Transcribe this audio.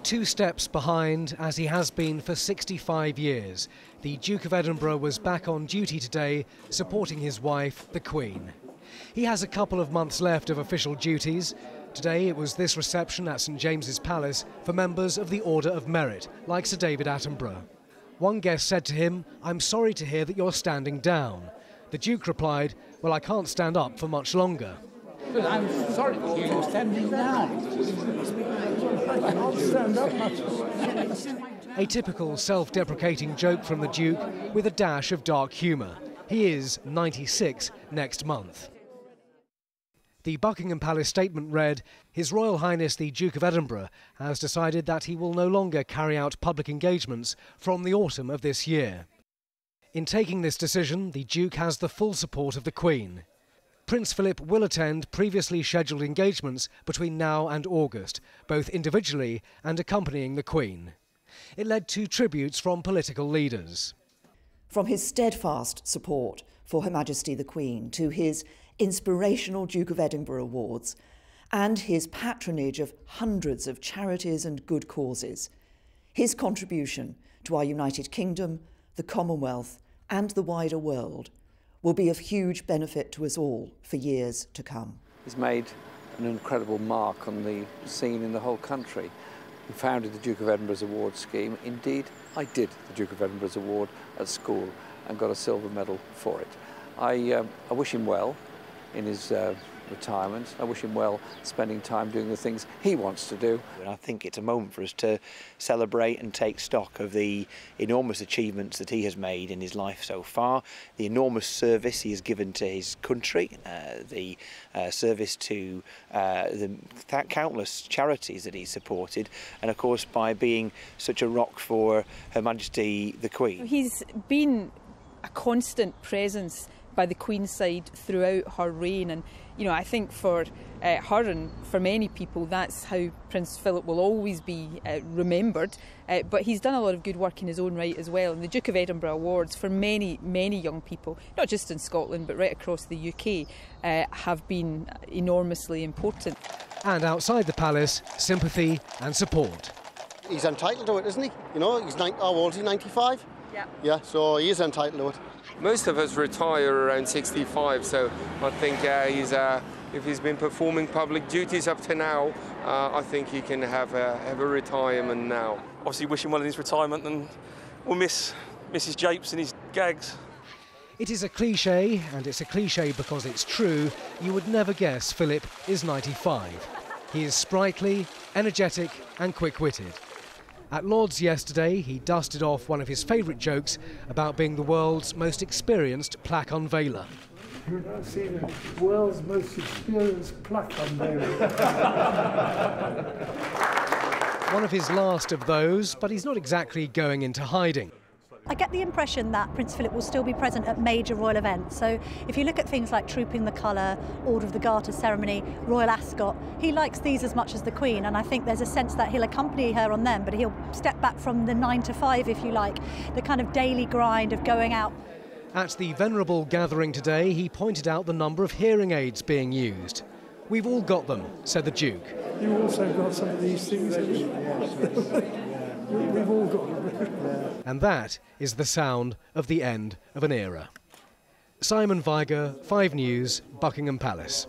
2 steps behind, as he has been for 65 years, the Duke of Edinburgh was back on duty today, supporting his wife, the Queen. He has a couple of months left of official duties. Today it was this reception at St James's Palace for members of the Order of Merit, like Sir David Attenborough. One guest said to him, "I'm sorry to hear that you're standing down." The Duke replied, "Well, I can't stand up for much longer." But I'm sorry to hear you standing down. I can't stand up much. A typical self-deprecating joke from the Duke with a dash of dark humour. He is 96 next month. The Buckingham Palace statement read, "His Royal Highness the Duke of Edinburgh has decided that he will no longer carry out public engagements from the autumn of this year." In taking this decision, the Duke has the full support of the Queen. Prince Philip will attend previously scheduled engagements between now and August, both individually and accompanying the Queen. It led to tributes from political leaders. From his steadfast support for Her Majesty the Queen to his inspirational Duke of Edinburgh awards and his patronage of hundreds of charities and good causes, his contribution to our United Kingdom, the Commonwealth and the wider world will be of huge benefit to us all for years to come. He's made an incredible mark on the scene in the whole country. He founded the Duke of Edinburgh's award scheme. Indeed, I did the Duke of Edinburgh's award at school and got a silver medal for it. I wish him well in his retirement. I wish him well spending time doing the things he wants to do. And I think it's a moment for us to celebrate and take stock of the enormous achievements that he has made in his life so far, the enormous service he has given to his country, the service to the countless charities that he supported, and of course by being such a rock for Her Majesty the Queen. He's been a constant presence by the Queen's side throughout her reign, and I think for her and for many people that's how Prince Philip will always be remembered, but he's done a lot of good work in his own right as well, and the Duke of Edinburgh Awards for many young people, not just in Scotland but right across the UK, have been enormously important. And outside the palace, sympathy and support. He's entitled to it, isn't he? He's how old is he, 95? Yeah. Yeah, so he is entitled to it. Most of us retire around 65, so I think if he's been performing public duties up to now, I think he can have a retirement now. Obviously wish him well in his retirement, and we'll miss his japes and his gags. It is a cliché, and it's a cliché because it's true. You would never guess Philip is 95. He is sprightly, energetic and quick-witted. At Lord's yesterday, he dusted off one of his favourite jokes about being the world's most experienced plaque unveiler. I've seen the world's most experienced plaque unveiler. One of his last of those, but he's not exactly going into hiding. I get the impression that Prince Philip will still be present at major royal events. So if you look at things like Trooping the Colour, Order of the Garter ceremony, Royal Ascot, he likes these as much as the Queen, and I think there's a sense that he'll accompany her on them, but he'll step back from the 9 to 5, if you like, the kind of daily grind of going out. At the venerable gathering today, he pointed out the number of hearing aids being used. "We've all got them," said the Duke. You also got some of these things, haven't you? We've all got them. And that is the sound of the end of an era. Simon Viger, 5 News, Buckingham Palace.